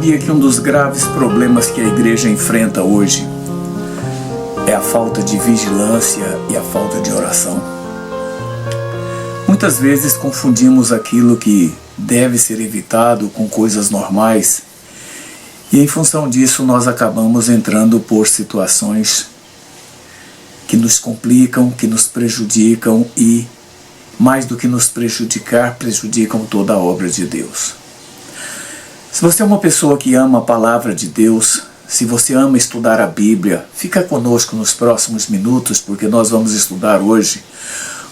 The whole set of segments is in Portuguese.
sabia que um dos graves problemas que a igreja enfrenta hoje é a falta de vigilância e a falta de oração? Muitas vezes confundimos aquilo que deve ser evitado com coisas normais e em função disso nós acabamos entrando por situações que nos complicam, que nos prejudicam e, mais do que nos prejudicar, prejudicam toda a obra de Deus. Se você é uma pessoa que ama a palavra de Deus, se você ama estudar a Bíblia, fica conosco nos próximos minutos, porque nós vamos estudar hoje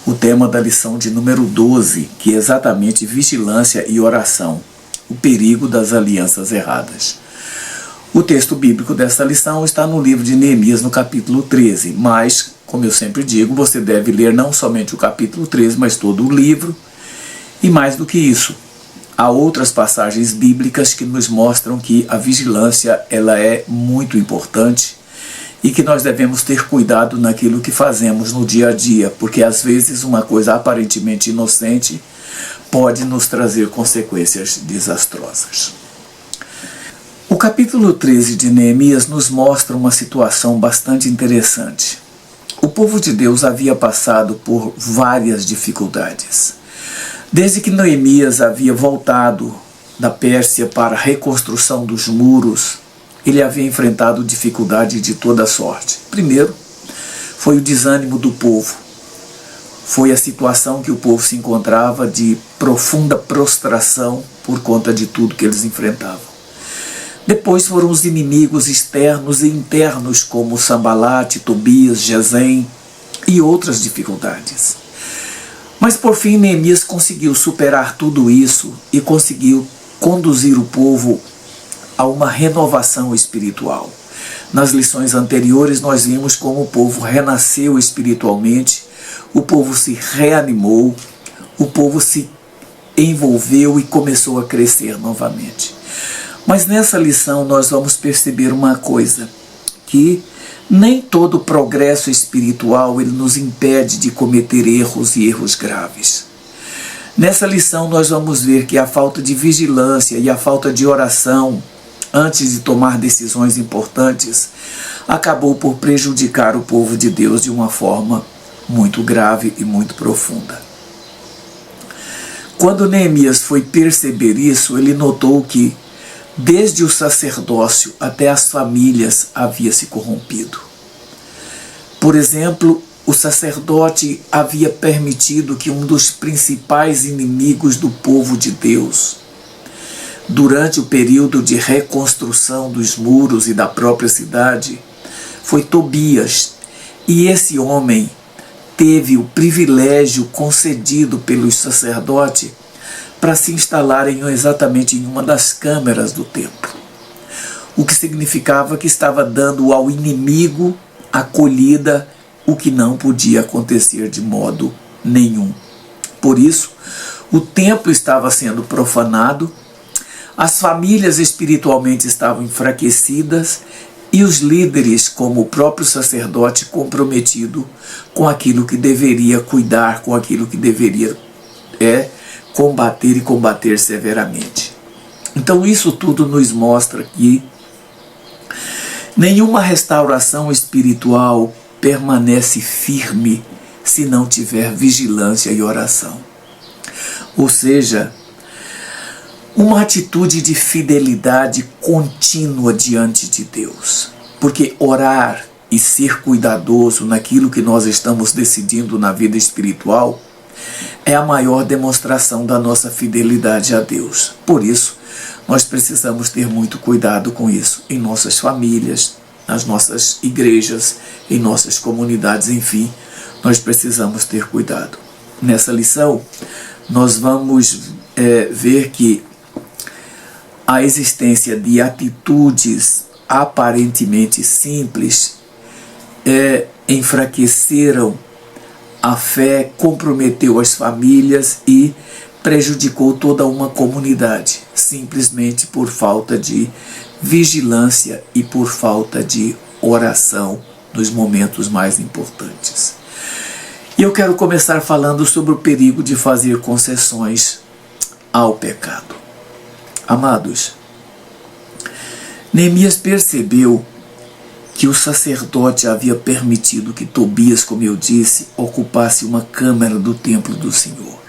o tema da lição de número 12, que é exatamente vigilância e oração, o perigo das alianças erradas. O texto bíblico desta lição está no livro de Neemias, no capítulo 13, mas, como eu sempre digo, você deve ler não somente o capítulo 13, mas todo o livro, e mais do que isso, há outras passagens bíblicas que nos mostram que a vigilância ela é muito importante e que nós devemos ter cuidado naquilo que fazemos no dia a dia, porque às vezes uma coisa aparentemente inocente pode nos trazer consequências desastrosas. O capítulo 13 de Neemias nos mostra uma situação bastante interessante. O povo de Deus havia passado por várias dificuldades. Desde que Neemias havia voltado da Pérsia para a reconstrução dos muros, ele havia enfrentado dificuldade de toda sorte. Primeiro, foi o desânimo do povo. Foi a situação que o povo se encontrava de profunda prostração por conta de tudo que eles enfrentavam. Depois foram os inimigos externos e internos, como Sambalate, Tobias, Gesem e outras dificuldades. Mas por fim Neemias conseguiu superar tudo isso e conseguiu conduzir o povo a uma renovação espiritual. Nas lições anteriores nós vimos como o povo renasceu espiritualmente, o povo se reanimou, o povo se envolveu e começou a crescer novamente. Mas nessa lição nós vamos perceber uma coisa, que nem todo progresso espiritual ele nos impede de cometer erros e erros graves. Nessa lição nós vamos ver que a falta de vigilância e a falta de oração antes de tomar decisões importantes acabou por prejudicar o povo de Deus de uma forma muito grave e muito profunda. Quando Neemias foi perceber isso, ele notou que desde o sacerdócio até as famílias havia se corrompido. Por exemplo, o sacerdote havia permitido que um dos principais inimigos do povo de Deus, durante o período de reconstrução dos muros e da própria cidade, foi Tobias. E esse homem teve o privilégio concedido pelo sacerdote para se instalarem exatamente em uma das câmeras do templo. O que significava que estava dando ao inimigo acolhida, o que não podia acontecer de modo nenhum. Por isso, o templo estava sendo profanado, as famílias espiritualmente estavam enfraquecidas e os líderes, como o próprio sacerdote, comprometido com aquilo que deveria cuidar, com aquilo que deveria combater e combater severamente. Então isso tudo nos mostra que nenhuma restauração espiritual permanece firme se não tiver vigilância e oração. Ou seja, uma atitude de fidelidade contínua diante de Deus. Porque orar e ser cuidadoso naquilo que nós estamos decidindo na vida espiritual é a maior demonstração da nossa fidelidade a Deus. Por isso, nós precisamos ter muito cuidado com isso, em nossas famílias, nas nossas igrejas, em nossas comunidades, enfim, nós precisamos ter cuidado. Nessa lição, nós vamos ver que a existência de atitudes aparentemente simples enfraqueceram a fé, comprometeu as famílias e prejudicou toda uma comunidade, simplesmente por falta de vigilância e por falta de oração nos momentos mais importantes. E eu quero começar falando sobre o perigo de fazer concessões ao pecado. Amados, Neemias percebeu que o sacerdote havia permitido que Tobias, como eu disse, ocupasse uma câmara do templo do Senhor.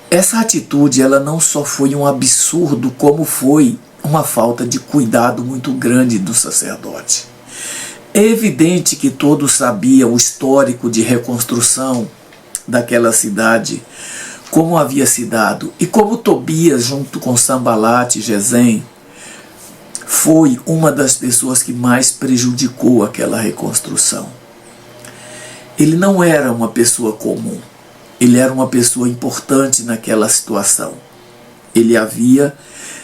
Essa atitude, ela não só foi um absurdo, como foi uma falta de cuidado muito grande do sacerdote. É evidente que todos sabiam o histórico de reconstrução daquela cidade, como havia se dado, e como Tobias, junto com Sambalat e Gesem, foi uma das pessoas que mais prejudicou aquela reconstrução. Ele não era uma pessoa comum, ele era uma pessoa importante naquela situação. Ele havia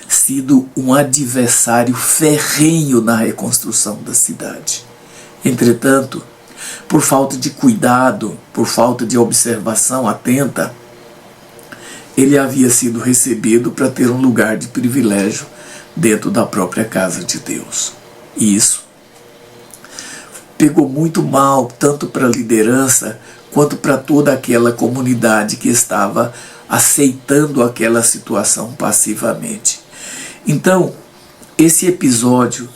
sido um adversário ferrenho na reconstrução da cidade. Entretanto, por falta de cuidado, por falta de observação atenta, ele havia sido recebido para ter um lugar de privilégio dentro da própria casa de Deus. E isso pegou muito mal, tanto para a liderança, quanto para toda aquela comunidade que estava aceitando aquela situação passivamente. Então, esse episódio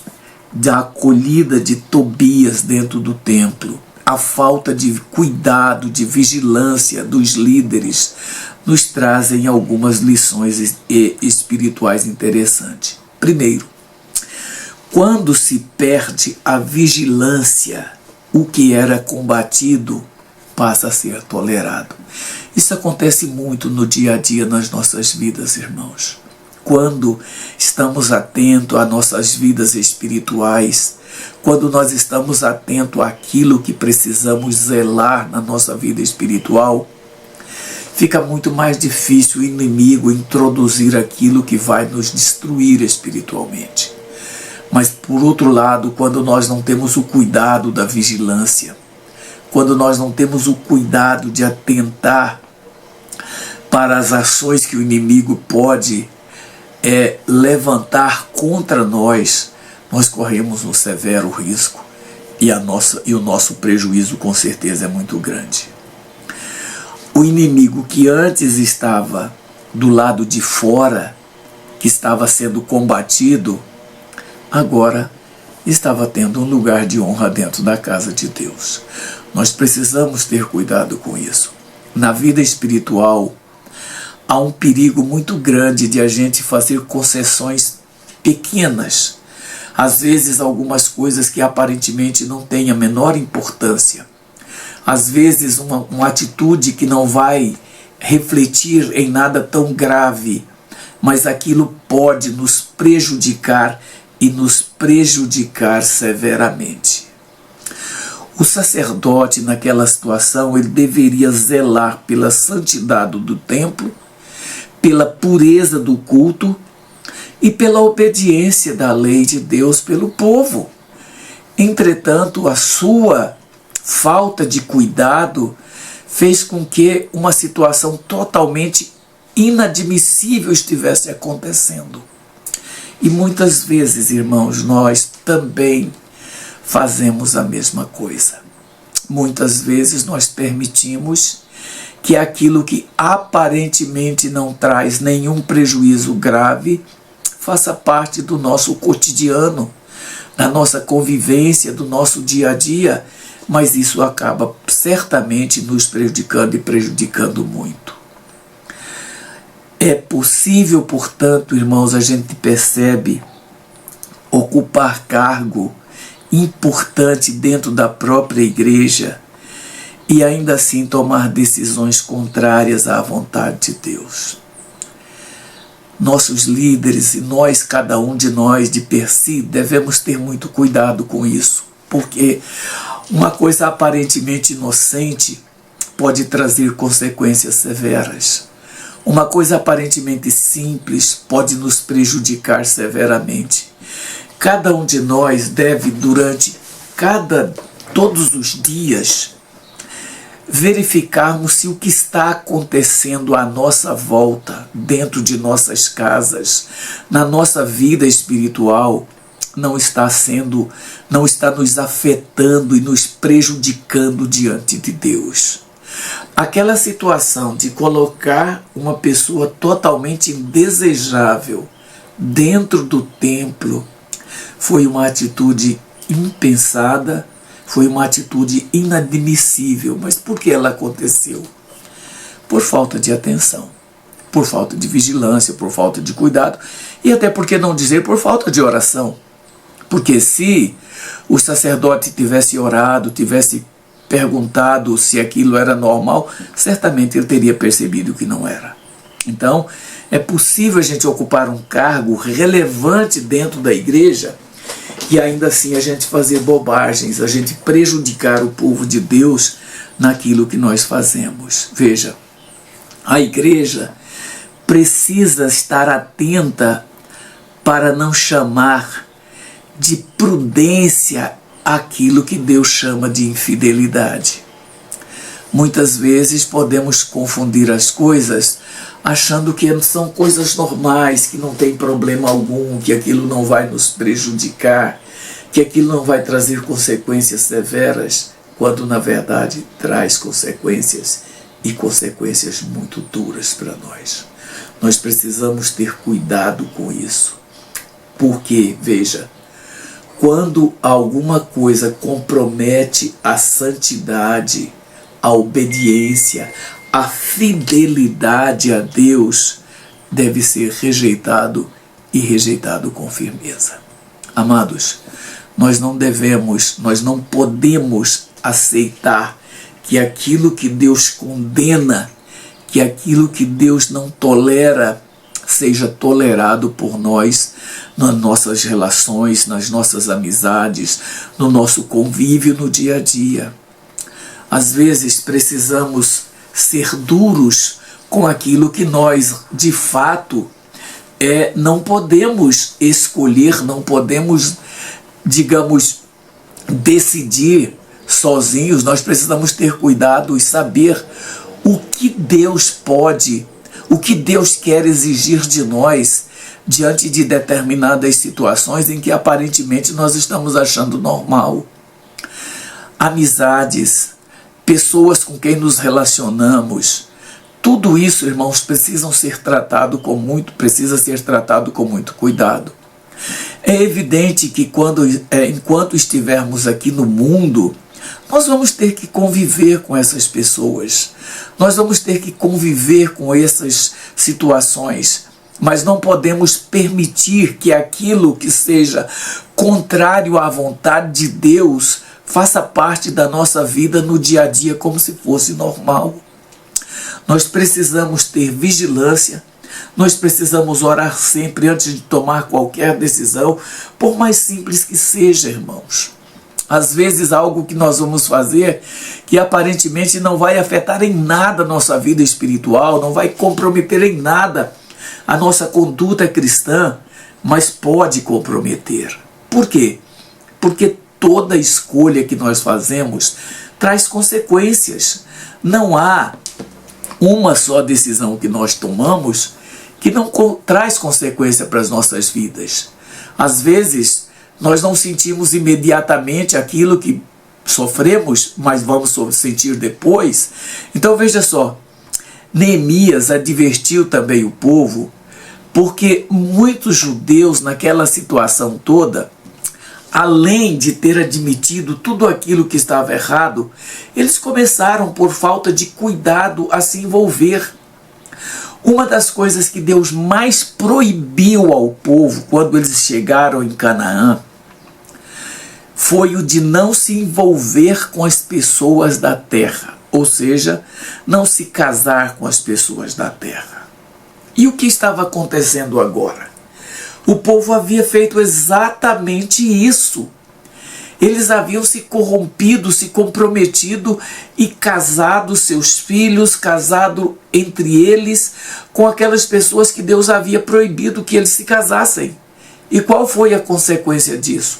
da acolhida de Tobias dentro do templo, a falta de cuidado, de vigilância dos líderes, nos trazem algumas lições espirituais interessantes. Primeiro, quando se perde a vigilância, o que era combatido passa a ser tolerado. Isso acontece muito no dia a dia nas nossas vidas, irmãos. Quando estamos atentos às nossas vidas espirituais, quando nós estamos atentos àquilo que precisamos zelar na nossa vida espiritual, fica muito mais difícil o inimigo introduzir aquilo que vai nos destruir espiritualmente. Mas, por outro lado, quando nós não temos o cuidado da vigilância, quando nós não temos o cuidado de atentar para as ações que o inimigo pode levantar contra nós, nós corremos um severo risco e o nosso prejuízo com certeza é muito grande. O inimigo que antes estava do lado de fora, que estava sendo combatido, agora estava tendo um lugar de honra dentro da casa de Deus. Nós precisamos ter cuidado com isso. Na vida espiritual, há um perigo muito grande de a gente fazer concessões pequenas. Às vezes, algumas coisas que aparentemente não têm a menor importância. Às vezes, uma atitude que não vai refletir em nada tão grave, mas aquilo pode nos prejudicar e nos prejudicar severamente. O sacerdote, naquela situação, ele deveria zelar pela santidade do templo, pela pureza do culto e pela obediência da lei de Deus pelo povo. Entretanto, a sua falta de cuidado fez com que uma situação totalmente inadmissível estivesse acontecendo. E muitas vezes, irmãos, nós também fazemos a mesma coisa. Muitas vezes nós permitimos que aquilo que aparentemente não traz nenhum prejuízo grave faça parte do nosso cotidiano, da nossa convivência, do nosso dia a dia, mas isso acaba certamente nos prejudicando e prejudicando muito. É possível, portanto, irmãos, a gente percebe ocupar cargo importante dentro da própria igreja e ainda assim tomar decisões contrárias à vontade de Deus. Nossos líderes e nós, cada um de nós de per si, devemos ter muito cuidado com isso, porque uma coisa aparentemente inocente pode trazer consequências severas. Uma coisa aparentemente simples pode nos prejudicar severamente. Cada um de nós deve, durante todos os dias, verificarmos se o que está acontecendo à nossa volta, dentro de nossas casas, na nossa vida espiritual, não está nos afetando e nos prejudicando diante de Deus. Aquela situação de colocar uma pessoa totalmente indesejável dentro do templo. Foi uma atitude impensada, foi uma atitude inadmissível. Mas por que ela aconteceu? Por falta de atenção, por falta de vigilância, por falta de cuidado e até, por que não dizer, por falta de oração. Porque se o sacerdote tivesse orado, tivesse perguntado se aquilo era normal, certamente ele teria percebido que não era. Então, é possível a gente ocupar um cargo relevante dentro da igreja e ainda assim a gente fazer bobagens, a gente prejudicar o povo de Deus naquilo que nós fazemos. Veja, a igreja precisa estar atenta para não chamar de prudência aquilo que Deus chama de infidelidade. Muitas vezes podemos confundir as coisas achando que são coisas normais, que não tem problema algum, que aquilo não vai nos prejudicar, que aquilo não vai trazer consequências severas, quando na verdade traz consequências e consequências muito duras para nós. Nós precisamos ter cuidado com isso. Porque, veja, quando alguma coisa compromete a santidade, a obediência, a fidelidade a Deus, deve ser rejeitado e rejeitado com firmeza. Amados, nós não podemos aceitar que aquilo que Deus condena, que aquilo que Deus não tolera, seja tolerado por nós nas nossas relações, nas nossas amizades, no nosso convívio no dia a dia. Às vezes precisamos ser duros com aquilo que nós, de fato, não podemos escolher, não podemos, digamos, decidir sozinhos. Nós precisamos ter cuidado e saber o que Deus pode, o que Deus quer exigir de nós diante de determinadas situações em que aparentemente nós estamos achando normal. Amizades, pessoas com quem nos relacionamos, tudo isso, irmãos, precisa ser tratado com muito cuidado. É evidente que enquanto estivermos aqui no mundo, nós vamos ter que conviver com essas pessoas, nós vamos ter que conviver com essas situações, mas não podemos permitir que aquilo que seja contrário à vontade de Deus faça parte da nossa vida no dia a dia como se fosse normal. Nós precisamos ter vigilância, nós precisamos orar sempre antes de tomar qualquer decisão, por mais simples que seja, irmãos. Às vezes algo que nós vamos fazer que aparentemente não vai afetar em nada a nossa vida espiritual, não vai comprometer em nada a nossa conduta cristã, mas pode comprometer. Por quê? Porque toda escolha que nós fazemos traz consequências. Não há uma só decisão que nós tomamos que não traz consequência para as nossas vidas. Às vezes, nós não sentimos imediatamente aquilo que sofremos, mas vamos sentir depois. Então veja só, Neemias advertiu também o povo, porque muitos judeus naquela situação toda, além de ter admitido tudo aquilo que estava errado, eles começaram, por falta de cuidado, a se envolver. Uma das coisas que Deus mais proibiu ao povo quando eles chegaram em Canaã foi o de não se envolver com as pessoas da terra, ou seja, não se casar com as pessoas da terra. E o que estava acontecendo agora? O povo havia feito exatamente isso. Eles haviam se corrompido, se comprometido e casado seus filhos, casado entre eles com aquelas pessoas que Deus havia proibido que eles se casassem. E qual foi a consequência disso?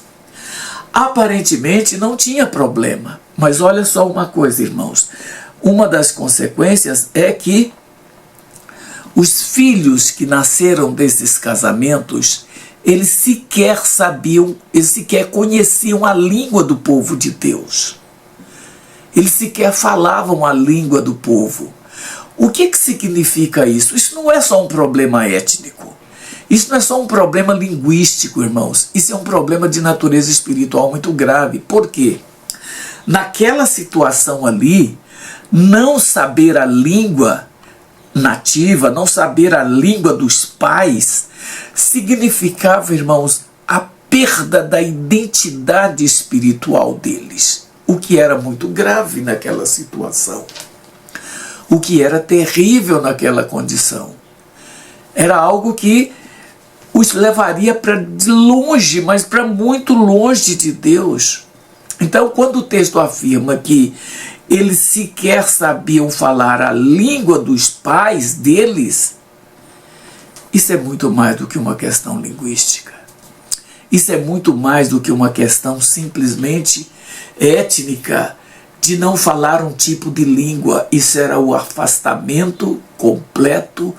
Aparentemente não tinha problema, mas olha só uma coisa, irmãos. Uma das consequências é que os filhos que nasceram desses casamentos, eles sequer sabiam, eles sequer conheciam a língua do povo de Deus. Eles sequer falavam a língua do povo. O que significa isso? Isso não é só um problema étnico. Isso não é só um problema linguístico, irmãos. Isso é um problema de natureza espiritual muito grave. Por quê? Naquela situação ali, não saber a língua nativa, não saber a língua dos pais, significava, irmãos, a perda da identidade espiritual deles. O que era muito grave naquela situação. O que era terrível naquela condição. Era algo que os levaria para longe, mas para muito longe de Deus. Então, quando o texto afirma que eles sequer sabiam falar a língua dos pais deles, isso é muito mais do que uma questão linguística. Isso é muito mais do que uma questão simplesmente étnica, de não falar um tipo de língua. Isso era o afastamento completo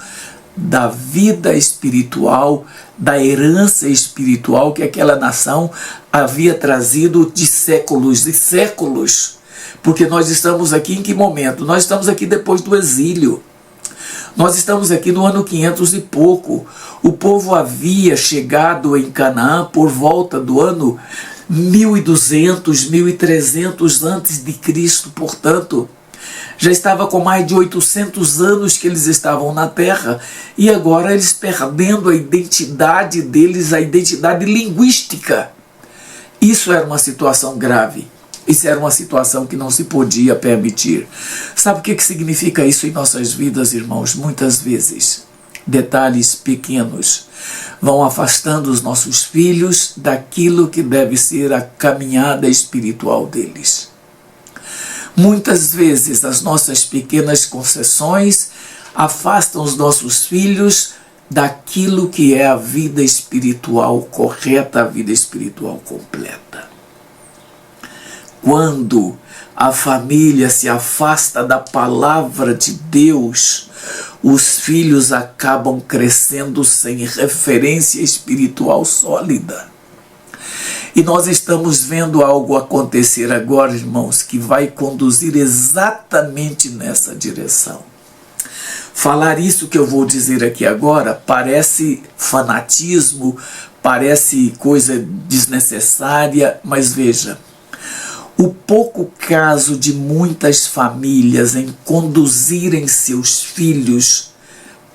da vida espiritual, da herança espiritual que aquela nação havia trazido de séculos e séculos. Porque nós estamos aqui em que momento? Nós estamos aqui depois do exílio. Nós estamos aqui no ano 500 e pouco. O povo havia chegado em Canaã por volta do ano 1200, 1300 antes de Cristo, portanto, já estava com mais de 800 anos que eles estavam na terra, e agora eles perdendo a identidade deles, a identidade linguística. Isso era uma situação grave. Isso era uma situação que não se podia permitir. Sabe o que significa isso em nossas vidas, irmãos? Muitas vezes, detalhes pequenos vão afastando os nossos filhos daquilo que deve ser a caminhada espiritual deles. Muitas vezes as nossas pequenas concessões afastam os nossos filhos daquilo que é a vida espiritual correta, a vida espiritual completa. Quando a família se afasta da palavra de Deus, os filhos acabam crescendo sem referência espiritual sólida. E nós estamos vendo algo acontecer agora, irmãos, que vai conduzir exatamente nessa direção. Falar isso que eu vou dizer aqui agora parece fanatismo, parece coisa desnecessária, mas veja, o pouco caso de muitas famílias em conduzirem seus filhos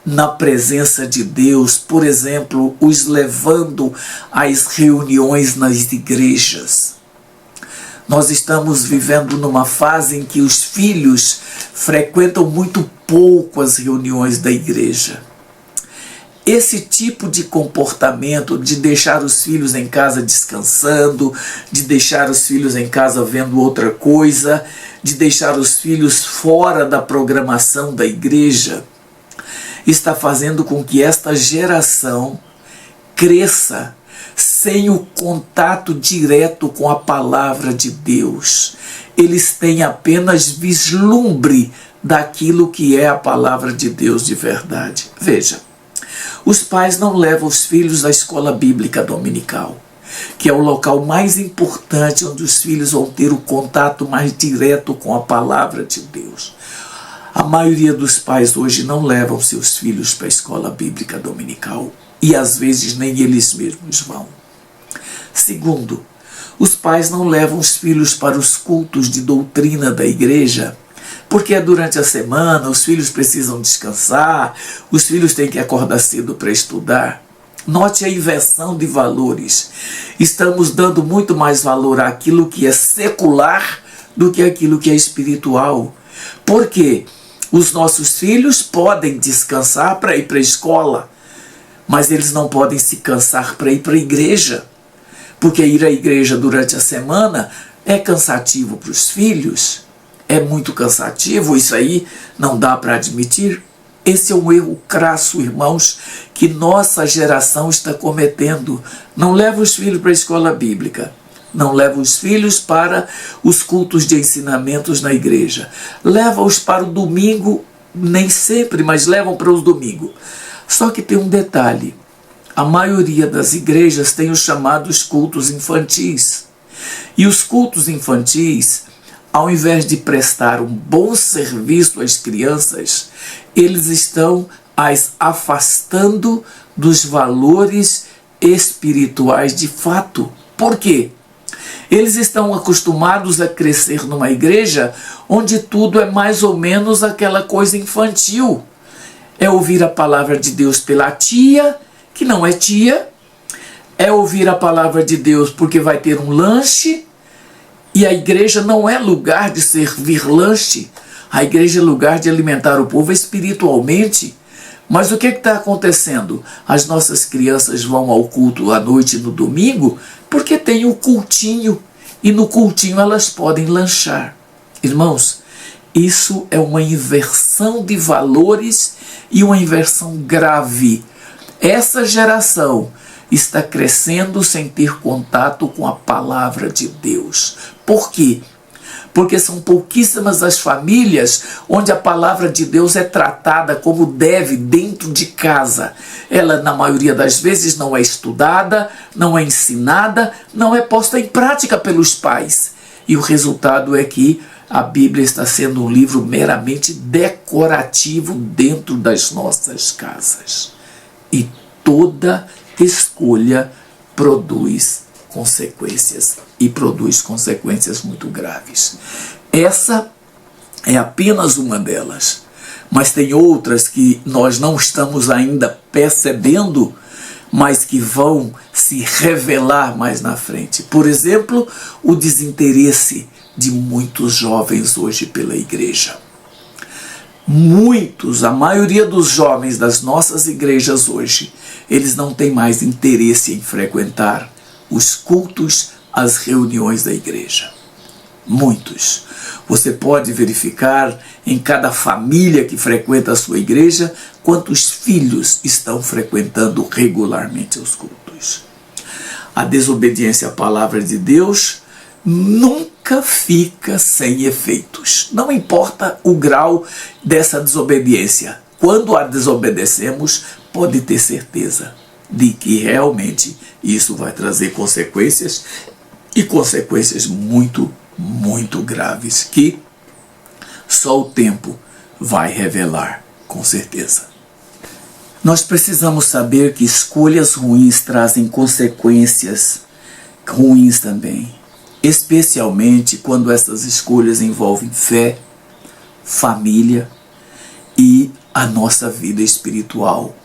na presença de Deus, por exemplo, os levando às reuniões nas igrejas. Nós estamos vivendo numa fase em que os filhos frequentam muito pouco as reuniões da igreja. Esse tipo de comportamento de deixar os filhos em casa descansando, de deixar os filhos em casa vendo outra coisa, de deixar os filhos fora da programação da igreja, está fazendo com que esta geração cresça sem o contato direto com a palavra de Deus. Eles têm apenas vislumbre daquilo que é a palavra de Deus de verdade. Veja, os pais não levam os filhos à escola bíblica dominical, que é o local mais importante onde os filhos vão ter o contato mais direto com a palavra de Deus. A maioria dos pais hoje não levam seus filhos para a escola bíblica dominical e às vezes nem eles mesmos vão. Segundo, os pais não levam os filhos para os cultos de doutrina da igreja, porque é durante a semana, os filhos precisam descansar, os filhos têm que acordar cedo para estudar. Note a inversão de valores. Estamos dando muito mais valor àquilo que é secular do que àquilo que é espiritual. Por quê? Os nossos filhos podem descansar para ir para a escola, mas eles não podem se cansar para ir para a igreja, porque ir à igreja durante a semana é cansativo para os filhos, é muito cansativo, isso aí não dá para admitir. Esse é um erro crasso, irmãos, que nossa geração está cometendo. Não leva os filhos para a escola bíblica. Não leva os filhos para os cultos de ensinamentos na igreja. Leva-os para o domingo, nem sempre, mas levam para os domingos. Só que tem um detalhe. A maioria das igrejas tem os chamados cultos infantis. E os cultos infantis, ao invés de prestar um bom serviço às crianças, eles estão as afastando dos valores espirituais de fato. Por quê? Eles estão acostumados a crescer numa igreja onde tudo é mais ou menos aquela coisa infantil. É ouvir a palavra de Deus pela tia, que não é tia. É ouvir a palavra de Deus porque vai ter um lanche. E a igreja não é lugar de servir lanche. A igreja é lugar de alimentar o povo espiritualmente. Mas o que está acontecendo? As nossas crianças vão ao culto à noite no domingo porque tem o cultinho. E no cultinho elas podem lanchar. Irmãos, isso é uma inversão de valores e uma inversão grave. Essa geração está crescendo sem ter contato com a palavra de Deus. Por quê? Porque são pouquíssimas as famílias onde a palavra de Deus é tratada como deve dentro de casa. Ela, na maioria das vezes, não é estudada, não é ensinada, não é posta em prática pelos pais. E o resultado é que a Bíblia está sendo um livro meramente decorativo dentro das nossas casas. E toda escolha produz consequências, e produz consequências muito graves. Essa é apenas uma delas, mas tem outras que nós não estamos ainda percebendo, mas que vão se revelar mais na frente. Por exemplo, o desinteresse de muitos jovens hoje pela igreja. Muitos, a maioria dos jovens das nossas igrejas hoje, eles não têm mais interesse em frequentar os cultos, as reuniões da igreja. Muitos. Você pode verificar em cada família que frequenta a sua igreja quantos filhos estão frequentando regularmente os cultos. A desobediência à palavra de Deus nunca fica sem efeitos. Não importa o grau dessa desobediência. Quando a desobedecemos, pode ter certeza de que realmente isso vai trazer consequências, e consequências muito, muito graves, que só o tempo vai revelar, com certeza. Nós precisamos saber que escolhas ruins trazem consequências ruins também, especialmente quando essas escolhas envolvem fé, família e a nossa vida espiritual,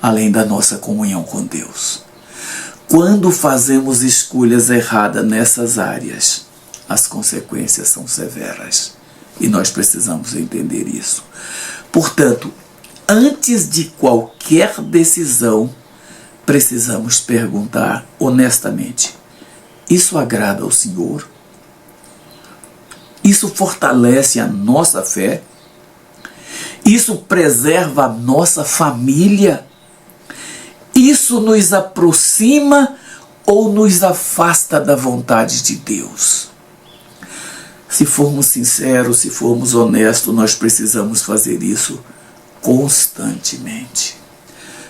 além da nossa comunhão com Deus. Quando fazemos escolhas erradas nessas áreas, as consequências são severas. E nós precisamos entender isso. Portanto, antes de qualquer decisão, precisamos perguntar honestamente: isso agrada ao Senhor? Isso fortalece a nossa fé? Isso preserva a nossa família? Isso nos aproxima ou nos afasta da vontade de Deus? Se formos sinceros, se formos honestos, nós precisamos fazer isso constantemente.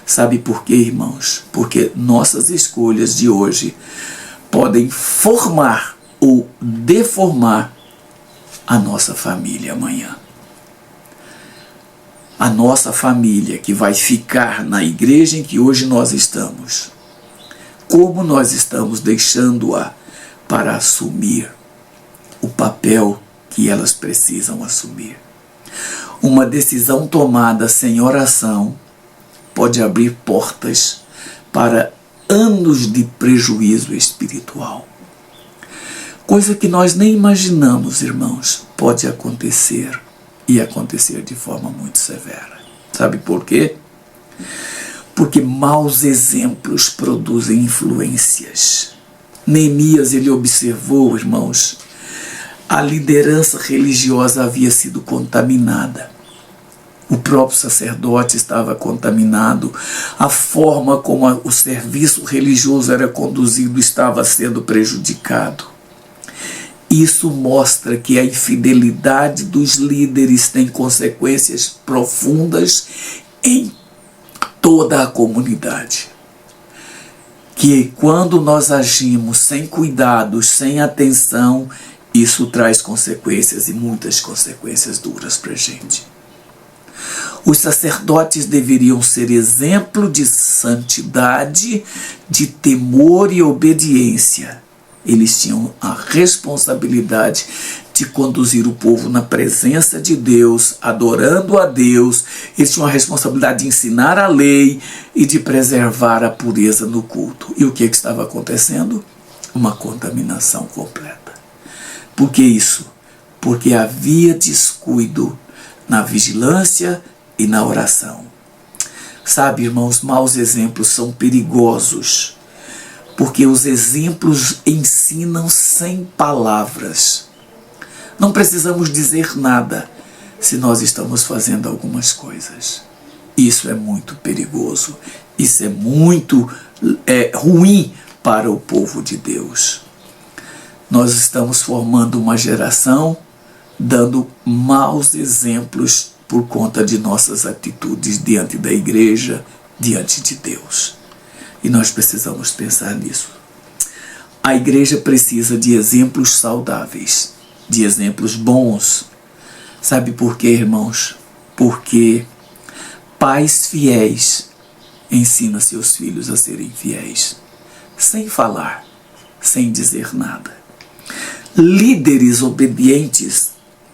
Sabe por quê, irmãos? Porque nossas escolhas de hoje podem formar ou deformar a nossa família amanhã. A nossa família que vai ficar na igreja em que hoje nós estamos. Como nós estamos deixando-a para assumir o papel que elas precisam assumir. Uma decisão tomada sem oração pode abrir portas para anos de prejuízo espiritual. Coisa que nós nem imaginamos, irmãos, pode acontecer. E acontecer de forma muito severa. Sabe por quê? Porque maus exemplos produzem influências. Neemias, ele observou, irmãos, a liderança religiosa havia sido contaminada. O próprio sacerdote estava contaminado. A forma como o serviço religioso era conduzido estava sendo prejudicado. Isso mostra que a infidelidade dos líderes tem consequências profundas em toda a comunidade. Que quando nós agimos sem cuidado, sem atenção, isso traz consequências e muitas consequências duras para a gente. Os sacerdotes deveriam ser exemplo de santidade, de temor e obediência. Eles tinham a responsabilidade de conduzir o povo na presença de Deus, adorando a Deus. Eles tinham a responsabilidade de ensinar a lei e de preservar a pureza no culto. E o que estava acontecendo? Uma contaminação completa. Por que isso? Porque havia descuido na vigilância e na oração. Sabe, irmãos, maus exemplos são perigosos, porque os exemplos ensinam sem palavras. Não precisamos dizer nada se nós estamos fazendo algumas coisas. Isso é muito perigoso. Isso é muito ruim para o povo de Deus. Nós estamos formando uma geração dando maus exemplos por conta de nossas atitudes diante da igreja, diante de Deus. E nós precisamos pensar nisso. A igreja precisa de exemplos saudáveis, de exemplos bons. Sabe por quê, irmãos? Porque pais fiéis ensinam seus filhos a serem fiéis, sem falar, sem dizer nada. Líderes obedientes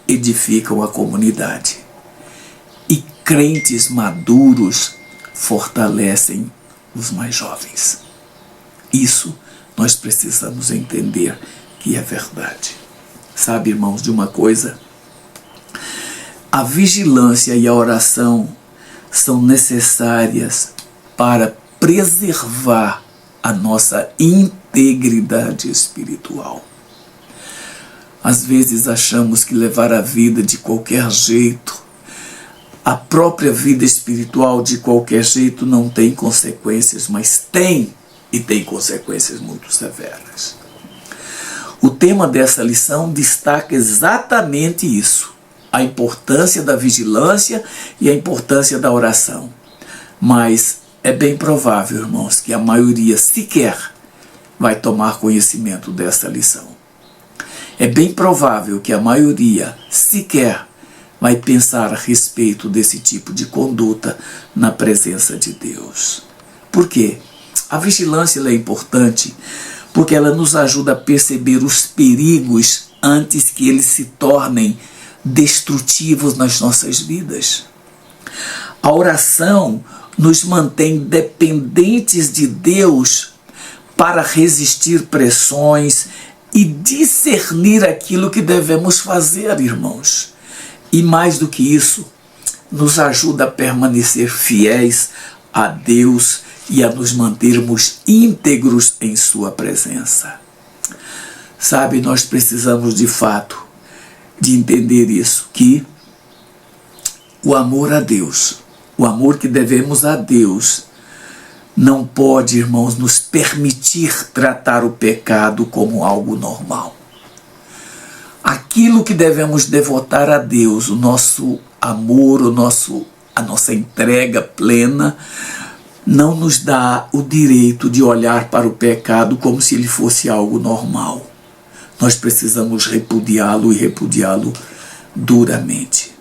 edificam a comunidade. E crentes maduros fortalecem os mais jovens. Isso nós precisamos entender que é verdade. Sabe, irmãos, de uma coisa? A vigilância e a oração são necessárias para preservar a nossa integridade espiritual. Às vezes achamos que levar a vida de qualquer jeito, a própria vida espiritual de qualquer jeito não tem consequências, mas tem, e tem consequências muito severas. O tema dessa lição destaca exatamente isso, a importância da vigilância e a importância da oração. Mas é bem provável, irmãos, que a maioria sequer vai tomar conhecimento dessa lição. É bem provável que a maioria sequer vai pensar a respeito desse tipo de conduta na presença de Deus. Por quê? A vigilância é importante porque ela nos ajuda a perceber os perigos antes que eles se tornem destrutivos nas nossas vidas. A oração nos mantém dependentes de Deus para resistir pressões e discernir aquilo que devemos fazer, irmãos. E mais do que isso, nos ajuda a permanecer fiéis a Deus e a nos mantermos íntegros em sua presença. Sabe, nós precisamos de fato de entender isso, que o amor a Deus, o amor que devemos a Deus, não pode, irmãos, nos permitir tratar o pecado como algo normal. Aquilo que devemos devotar a Deus, o nosso amor, a nossa entrega plena, não nos dá o direito de olhar para o pecado como se ele fosse algo normal. Nós precisamos repudiá-lo e repudiá-lo duramente.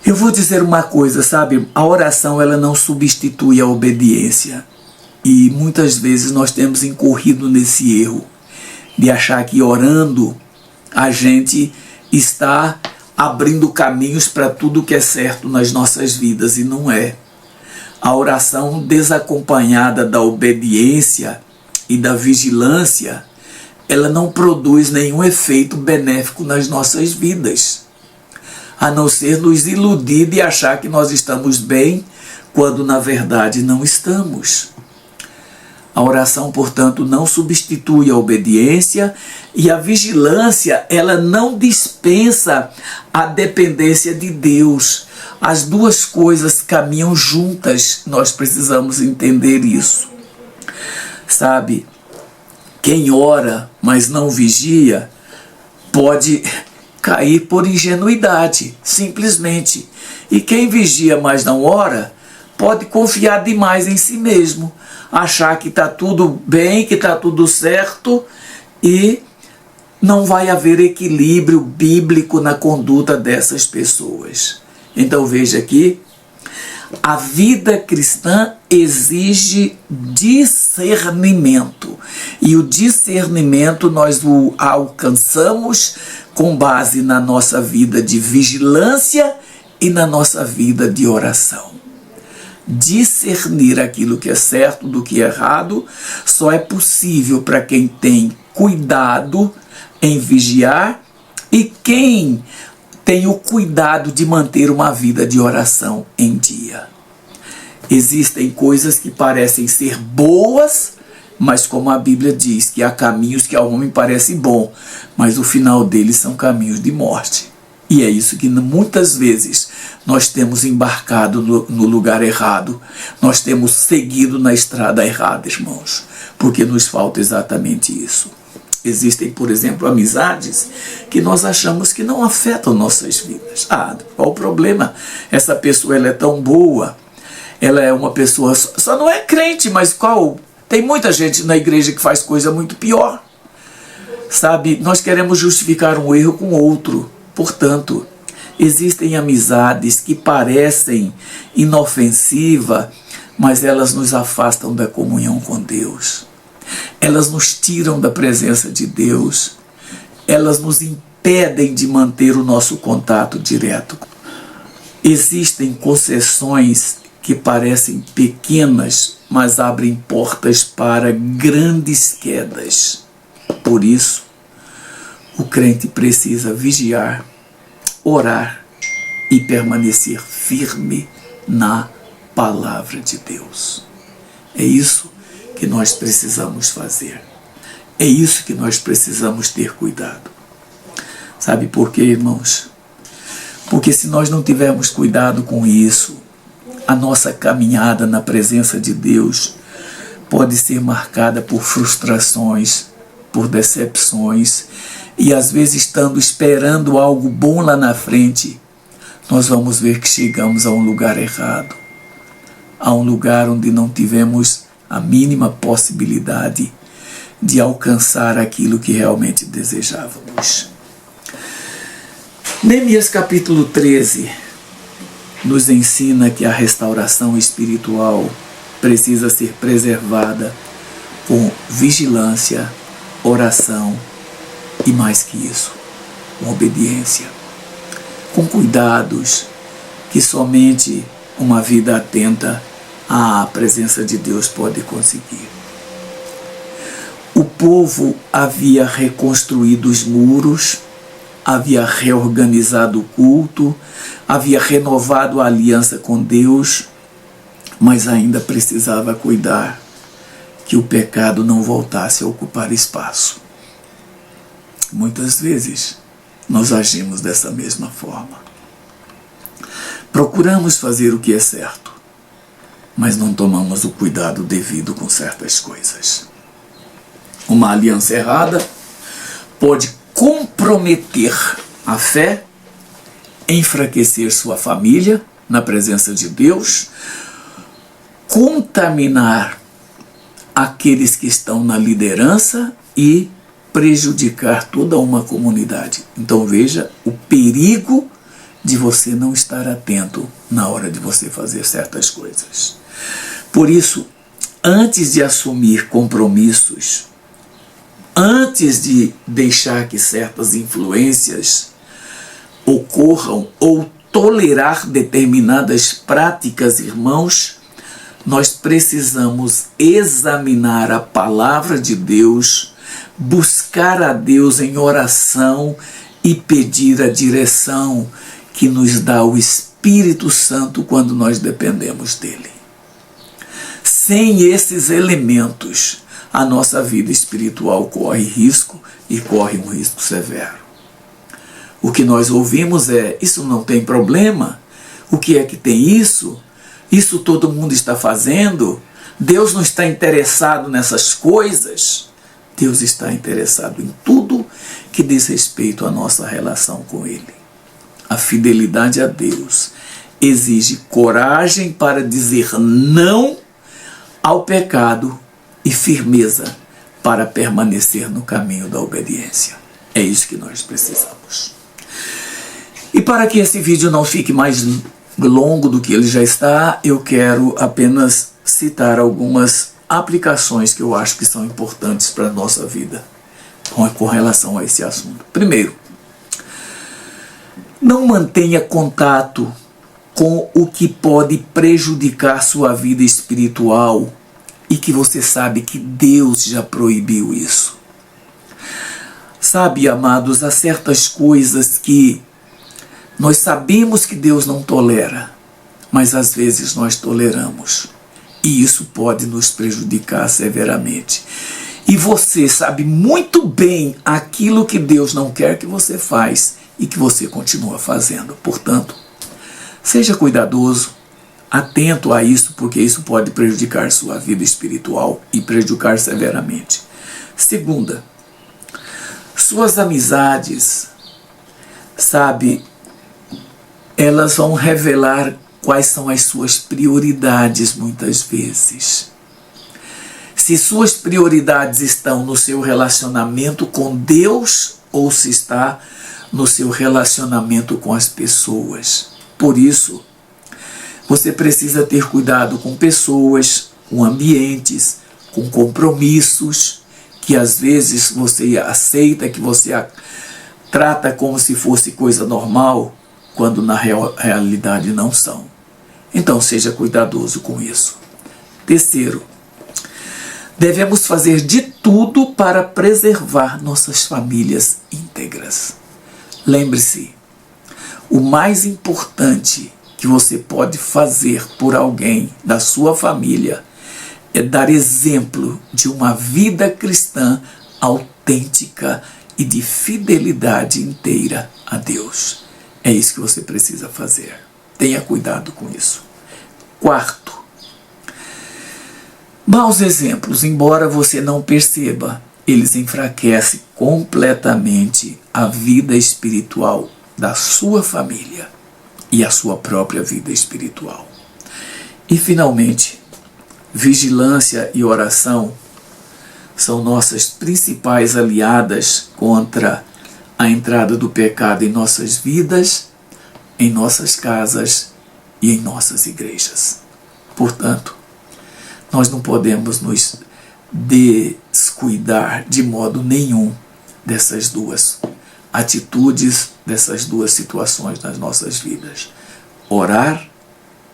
Eu vou dizer uma coisa, sabe? A oração ela não substitui a obediência. E muitas vezes nós temos incorrido nesse erro de achar que orando a gente está abrindo caminhos para tudo que é certo nas nossas vidas, e não é. A oração desacompanhada da obediência e da vigilância, ela não produz nenhum efeito benéfico nas nossas vidas, a não ser nos iludir de achar que nós estamos bem, quando na verdade não estamos. A oração, portanto, não substitui a obediência, e a vigilância, ela não dispensa a dependência de Deus. As duas coisas caminham juntas, nós precisamos entender isso. Sabe, quem ora, mas não vigia, pode cair por ingenuidade, simplesmente. E quem vigia, mas não ora, pode confiar demais em si mesmo, achar que está tudo bem, que está tudo certo, e não vai haver equilíbrio bíblico na conduta dessas pessoas. Então veja aqui, a vida cristã exige discernimento. E o discernimento nós o alcançamos com base na nossa vida de vigilância e na nossa vida de oração. Discernir aquilo que é certo do que é errado só é possível para quem tem cuidado em vigiar e quem tem o cuidado de manter uma vida de oração em dia. Existem coisas que parecem ser boas, mas como a Bíblia diz, que há caminhos que ao homem parece bom, mas o final deles são caminhos de morte. E é isso que muitas vezes nós temos embarcado no lugar errado, nós temos seguido na estrada errada, irmãos, porque nos falta exatamente isso. Existem, por exemplo, amizades que nós achamos que não afetam nossas vidas. Qual o problema? Essa pessoa ela é tão boa, ela é uma pessoa, só não é crente, mas qual? Tem muita gente na igreja que faz coisa muito pior. Sabe, nós queremos justificar um erro com outro. Portanto, existem amizades que parecem inofensivas, mas elas nos afastam da comunhão com Deus. Elas nos tiram da presença de Deus. Elas nos impedem de manter o nosso contato direto. Existem concessões que parecem pequenas, mas abrem portas para grandes quedas. Por isso, o crente precisa vigiar, orar e permanecer firme na palavra de Deus. É isso que nós precisamos fazer. É isso que nós precisamos ter cuidado. Sabe por quê, irmãos? Porque se nós não tivermos cuidado com isso, a nossa caminhada na presença de Deus pode ser marcada por frustrações, por decepções, e às vezes estando esperando algo bom lá na frente, nós vamos ver que chegamos a um lugar errado, a um lugar onde não tivemos a mínima possibilidade de alcançar aquilo que realmente desejávamos. Neemias capítulo 13 nos ensina que a restauração espiritual precisa ser preservada com vigilância, oração e mais que isso, com obediência, com cuidados que somente uma vida atenta à presença de Deus pode conseguir. O povo havia reconstruído os muros, havia reorganizado o culto, havia renovado a aliança com Deus, mas ainda precisava cuidar que o pecado não voltasse a ocupar espaço. Muitas vezes nós agimos dessa mesma forma. Procuramos fazer o que é certo, mas não tomamos o cuidado devido com certas coisas. Uma aliança errada pode comprometer a fé, enfraquecer sua família na presença de Deus, contaminar aqueles que estão na liderança e prejudicar toda uma comunidade. Então veja o perigo de você não estar atento na hora de você fazer certas coisas. Por isso, antes de assumir compromissos, antes de deixar que certas influências ocorram ou tolerar determinadas práticas, irmãos, nós precisamos examinar a palavra de Deus, buscar a Deus em oração e pedir a direção que nos dá o Espírito Santo quando nós dependemos dele. Sem esses elementos, a nossa vida espiritual corre risco e corre um risco severo. O que nós ouvimos é: isso não tem problema? O que é que tem isso? Isso todo mundo está fazendo? Deus não está interessado nessas coisas? Deus está interessado em tudo que diz respeito à nossa relação com Ele. A fidelidade a Deus exige coragem para dizer não ao pecado e firmeza para permanecer no caminho da obediência. É isso que nós precisamos. E para que esse vídeo não fique mais longo do que ele já está, eu quero apenas citar algumas aplicações que eu acho que são importantes para a nossa vida com relação a esse assunto. Primeiro, não mantenha contato com o que pode prejudicar sua vida espiritual e que você sabe que Deus já proibiu isso. Sabe, amados, há certas coisas que nós sabemos que Deus não tolera, mas às vezes nós toleramos. E isso pode nos prejudicar severamente. E você sabe muito bem aquilo que Deus não quer que você faz e que você continua fazendo. Portanto, seja cuidadoso, atento a isso, porque isso pode prejudicar sua vida espiritual e prejudicar severamente. Segunda, suas amizades, sabe, elas vão revelar quais são as suas prioridades muitas vezes. Se suas prioridades estão no seu relacionamento com Deus ou se está no seu relacionamento com as pessoas. Por isso, você precisa ter cuidado com pessoas, com ambientes, com compromissos que às vezes você aceita, que você trata como se fosse coisa normal, quando na realidade não são. Então seja cuidadoso com isso. Terceiro, devemos fazer de tudo para preservar nossas famílias íntegras. Lembre-se, o mais importante que você pode fazer por alguém da sua família é dar exemplo de uma vida cristã autêntica e de fidelidade inteira a Deus. É isso que você precisa fazer. Tenha cuidado com isso. Quarto, maus exemplos, embora você não perceba, eles enfraquecem completamente a vida espiritual da sua família e a sua própria vida espiritual. E finalmente, vigilância e oração são nossas principais aliadas contra a entrada do pecado em nossas vidas, em nossas casas e em nossas igrejas. Portanto, nós não podemos nos descuidar de modo nenhum dessas duas atitudes, dessas duas situações nas nossas vidas. Orar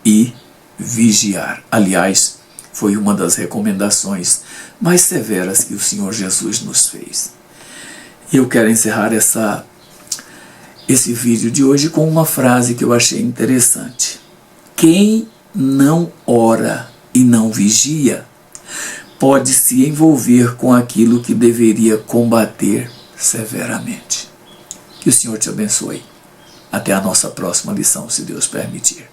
e vigiar. Aliás, foi uma das recomendações mais severas que o Senhor Jesus nos fez. E eu quero encerrar esse vídeo de hoje com uma frase que eu achei interessante. Quem não ora e não vigia pode se envolver com aquilo que deveria combater severamente. Que o Senhor te abençoe. Até a nossa próxima lição, se Deus permitir.